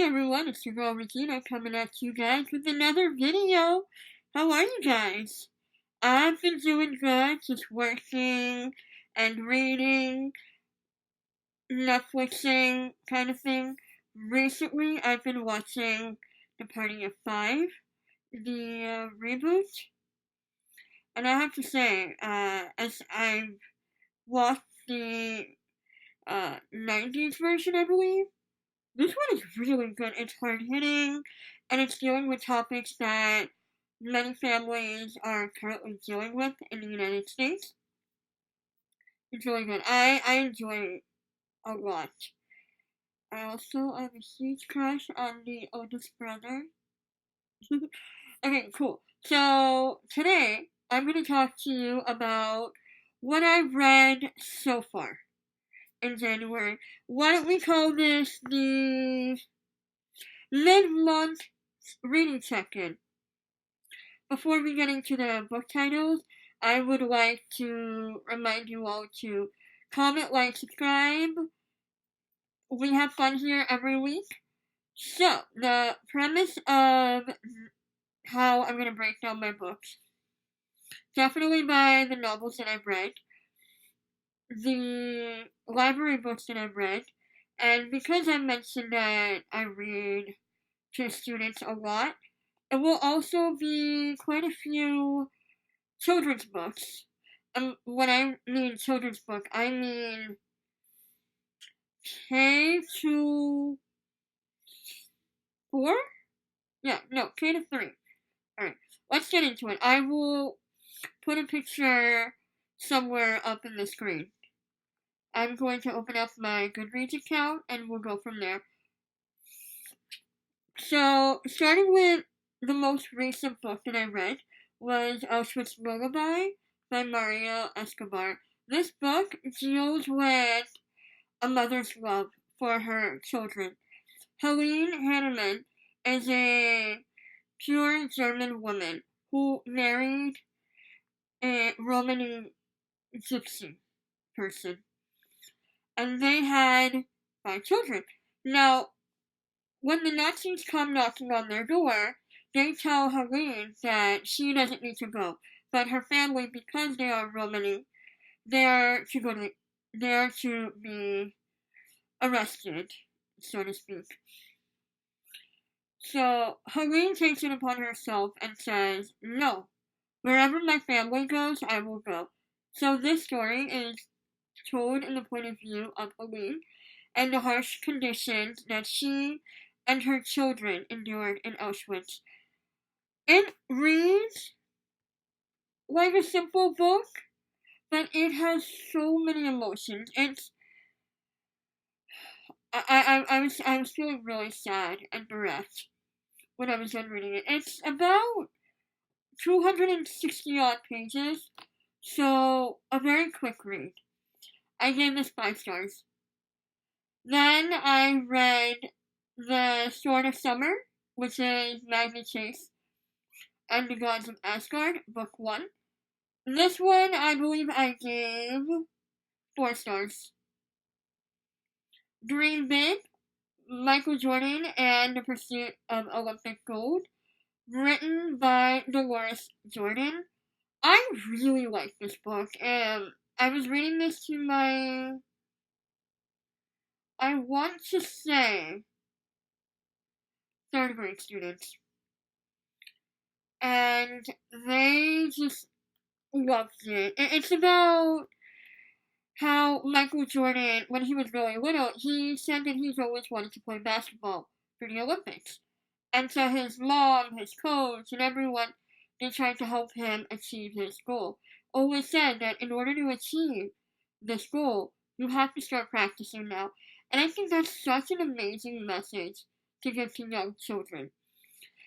everyone, it's your girl Regina coming at you guys with another video. How are you guys? I've been doing good, just working and reading, Netflixing kind of thing. Recently, I've been watching The Party of Five, the reboot, and I have to say, as I've watched the 90s version, I believe, this one is really good. It's hard hitting, and it's dealing with topics that many families are currently dealing with in the United States. It's really good. I enjoy it a lot. I also have a huge crush on the oldest brother. Okay, cool. So today I'm going to talk to you about what I've read so far in January. Why don't we call this the mid-month reading check-in? Before we get into the book titles, I would like to remind you all to comment, like, subscribe. We have fun here every week. So, the premise of how I'm going to break down my books, definitely by the novels that I've read, the library books that I've read, and because I mentioned that I read to students a lot, it will also be quite a few children's books. When I mean children's book, I mean K to 4? Yeah, no, K to 3. Alright, let's get into it. I will put a picture somewhere up in the screen. I'm going to open up my Goodreads account and we'll go from there. So, starting with the most recent book that I read was Ostrich Burger by Maria Escobar. This book deals with a mother's love for her children. Helene Hanneman is a pure German woman who married a Romani gypsy person. And they had 5 children. Now, when the Nazis come knocking on their door, they tell Helene that she doesn't need to go, but her family, because they are Romani, they're to be arrested, so to speak. So Helene takes it upon herself and says, "No, wherever my family goes, I will go." So this story is told in the point of view of Helene and the harsh conditions that she and her children endured in Auschwitz. It reads like a simple book, but it has so many emotions. I was feeling really sad and bereft when I was done reading it. It's about 260 odd pages, so a very quick read. I gave this 5 stars. Then I read The Sword of Summer, which is Magda Chase and the Gods of Asgard, Book 1. This one, I believe I gave 4 stars. Dream Big, Michael Jordan and the Pursuit of Olympic Gold, written by Dolores Jordan. I really like this book, and I was reading this to I want to say, 3rd grade students. And they just loved it. It's about how Michael Jordan, when he was really little, he said that he's always wanted to play basketball for the Olympics. And so his mom, his coach, and everyone, they tried to help him achieve his goal. Always said that in order to achieve this goal, you have to start practicing now. And I think that's such an amazing message to give to young children.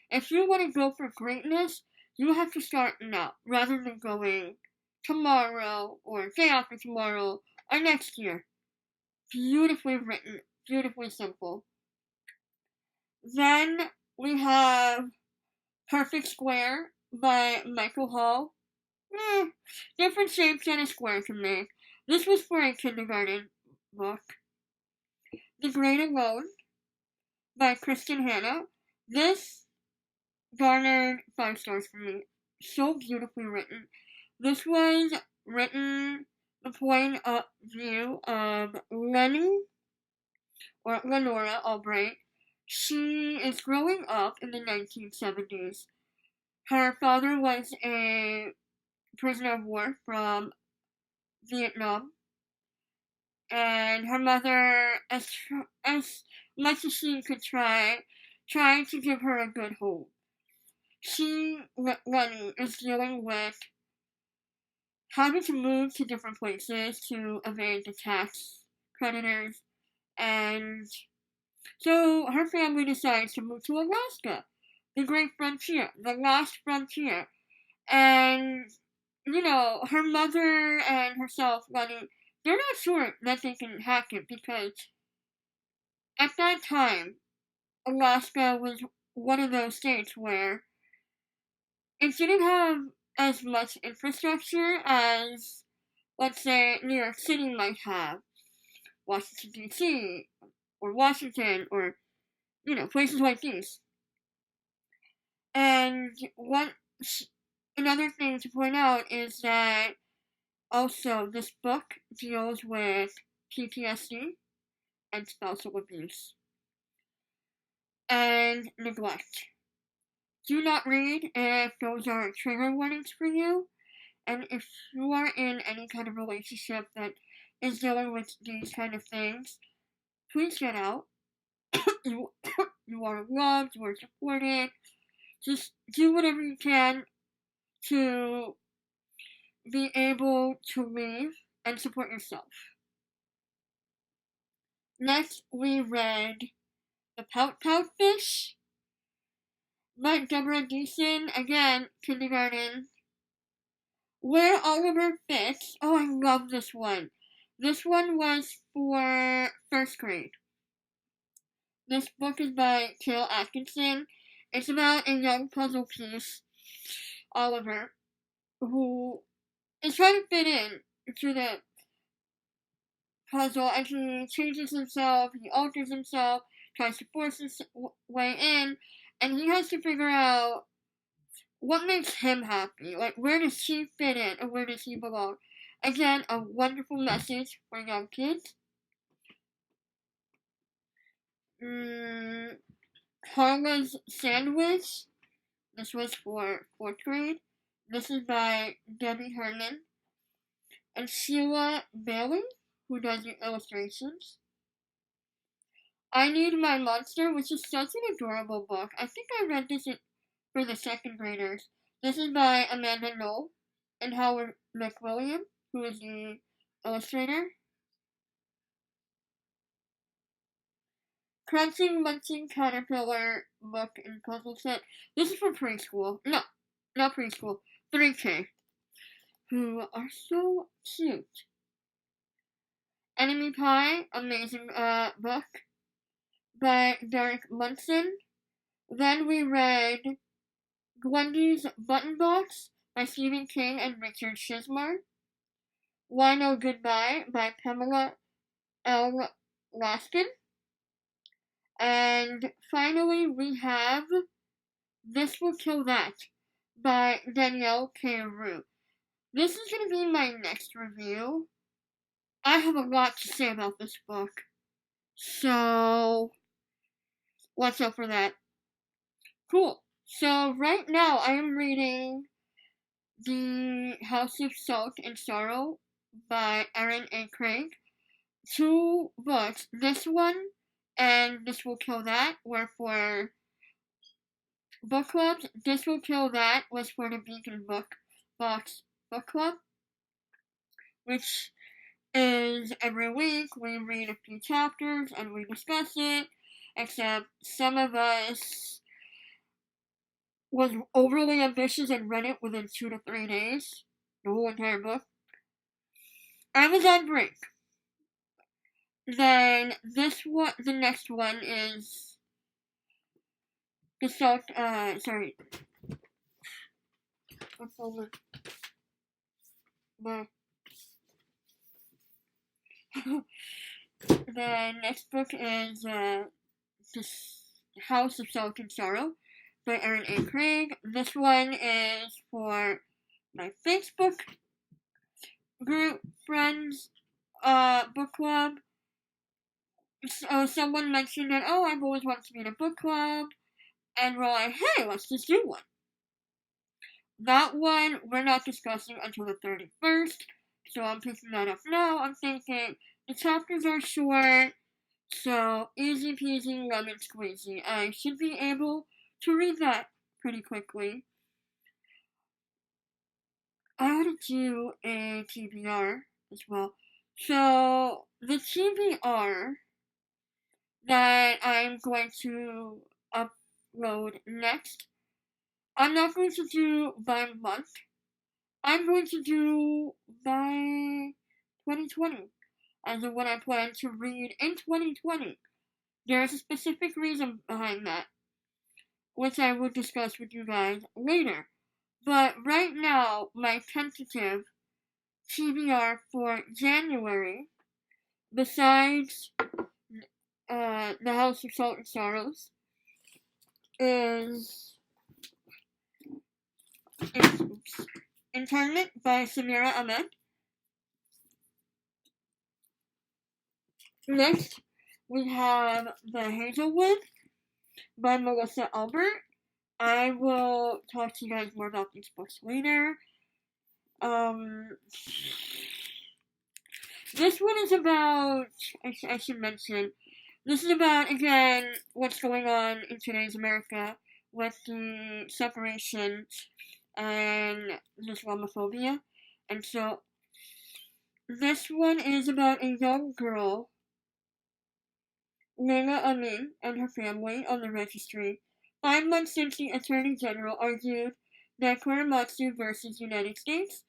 If you want to go for greatness, you have to start now, rather than going tomorrow, or day after tomorrow, or next year. Beautifully written, beautifully simple. Then we have Perfect Square by Michael Hall. Different shapes than a square to me. This was for a kindergarten book. The Great Alone by Kristen Hanna. This garnered 5 stars for me. So beautifully written. This was written the point of view of Lenny, or Lenora Albright. She is growing up in the 1970s. Her father was a prisoner of war from Vietnam, and her mother, as much as she could tried to give her a good home. Lenny, is dealing with having to move to different places to evade the tax creditors, and so her family decides to move to Alaska, the great frontier, the last frontier. And, her mother and herself, Lenny, they're not sure that they can hack it because at that time, Alaska was one of those states where it didn't have as much infrastructure as, let's say, New York City might have, Washington, D.C., or Washington, or, places like these. And another thing to point out is that also this book deals with PTSD and spousal abuse and neglect. Do not read if those are trigger warnings for you, and if you are in any kind of relationship that is dealing with these kind of things, please get out. you, you are loved, you are supported. Just do whatever you can to be able to leave and support yourself. Next, we read The Pout Pout Fish by Deborah Deason, again, kindergarten. Where Oliver Fits. Oh, I love this one. This one was for first grade. This book is by Cale Atkinson. It's about a young puzzle piece, Oliver, who is trying to fit in to the puzzle, and he changes himself, he alters himself, tries to force his way in, and he has to figure out what makes him happy. Like, where does he fit in, and where does he belong? Again, a wonderful message for young kids. Carla's Sandwich. This was for 4th grade. This is by Debbie Herman and Sheila Bailey, who does the illustrations. I Need My Monster, which is such an adorable book. I think I read this for the 2nd graders. This is by Amanda Knoll and Howard McWilliam, who is the illustrator. Crunching Munching Caterpillar book and puzzle set. This is for preschool. No, not preschool. 3K. Who are so cute. Enemy Pie, amazing book by Derek Munson. Then we read Wendy's Button Box by Stephen King and Richard Shizmar. Why No Goodbye by Pamela L. Laskin. And finally, we have This Will Kill That by Danielle K. Roux. This is going to be my next review. I have a lot to say about this book, so watch out for that. Cool. So right now I am reading The House of Salt and Sorrow by Erin A. Craig. 2 books. This one and This Will Kill That were for book clubs. This Will Kill That was for the Beacon Box Book Club, which is every week we read a few chapters and we discuss it, except some of us was overly ambitious and read it within 2 to 3 days, the whole entire book. I was on break. Then the next one is the salt, sorry. What's over? The next book is, House of Salt and Sorrow by Erin A. Craig. This one is for my Facebook group friends book club. So someone mentioned that, I've always wanted to be in a book club, and we're like, hey, let's just do one. That one we're not discussing until the 31st, so I'm picking that up now. I'm thinking the chapters are short, so easy peasy lemon squeezy. I should be able to read that pretty quickly. I ought to do a TBR as well. So the TBR that I'm going to upload next, I'm not going to do by month. I'm going to do by 2020, as in what I plan to read in 2020. There's a specific reason behind that, which I will discuss with you guys later. But right now, my tentative TBR for January, besides The House of Salt and Sorrows, is Internment by Samira Ahmed. Next, we have The Hazelwood by Melissa Albert. I will talk to you guys more about these books later. This one is about, I should mention, this is about, again, what's going on in today's America with the separation and Islamophobia. And so, this one is about a young girl, Leila Amin, and her family on the registry. 5 months since the Attorney General argued that Korematsu versus United States,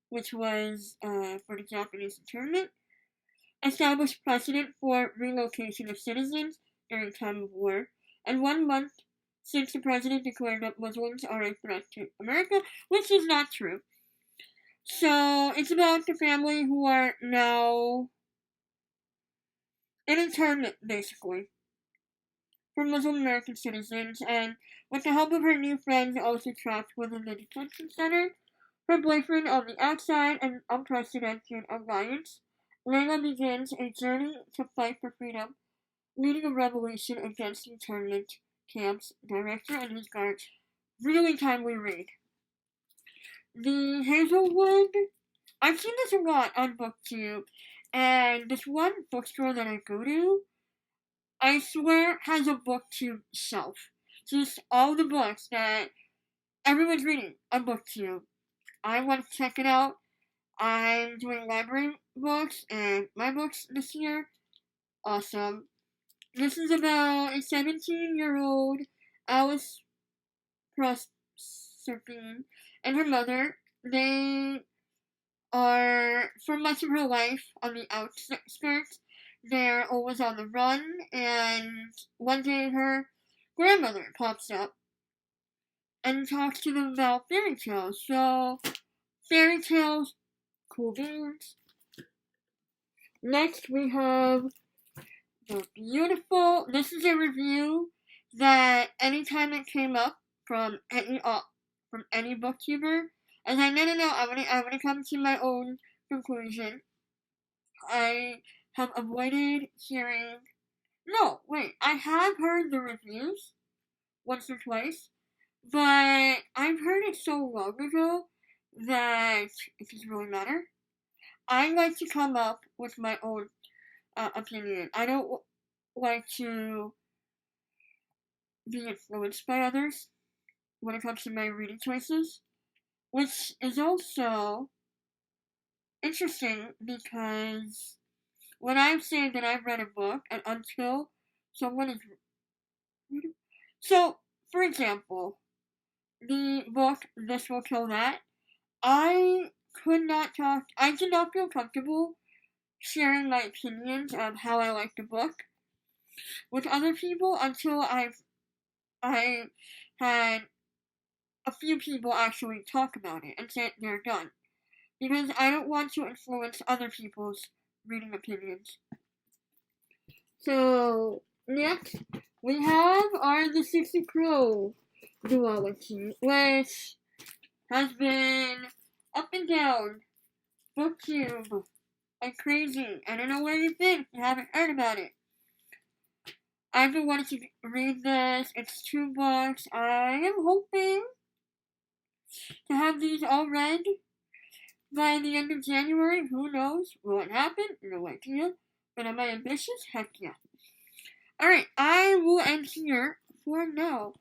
which was for the Japanese internment, established precedent for relocation of citizens during time of war, and 1 month since the president declared that Muslims are a threat to America, which is not true. So it's about the family who are now in internment, basically, for Muslim American citizens, and with the help of her new friends also trapped within the detention center, her boyfriend on the outside, and unprecedented alliance, Leila begins a journey to fight for freedom, leading a revolution against the internment camp's director and his guards. Really timely read. The Hazelwood, I've seen this a lot on BookTube, and this one bookstore that I go to, I swear, has a BookTube shelf. Just all the books that everyone's reading on BookTube. I want to check it out. I'm doing library books and my books this year. Awesome. This is about a 17-year-old Alice Proserpine and her mother. They are, for much of her life, on the outskirts. They're always on the run, and one day her grandmother pops up and talks to them about fairy tales. So, fairy tales, cool beans. Next, we have the beautiful. This is a review that anytime it came up from any booktuber, I was like, no, I want to come to my own conclusion. I have avoided hearing. No, wait, I have heard the reviews once or twice, but I've heard it so long ago that it doesn't really matter. I like to come up with my own opinion. I don't like to be influenced by others when it comes to my reading choices, which is also interesting because when I'm saying that I've read a book and until someone is reading, so for example, the book This Will Kill That, I did not feel comfortable sharing my opinions of how I like the book with other people until I had a few people actually talk about it and say they're done. Because I don't want to influence other people's reading opinions. So, next, we have our The 60 Crow duology, which has been up and down, booktube, like crazy. I don't know where you've been if you haven't heard about it. I've been wanting to read this. It's 2 books. I am hoping to have these all read by the end of January. Who knows? Will it happen? No idea. But am I ambitious? Heck yeah. Alright, I will end here for now.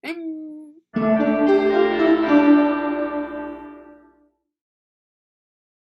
And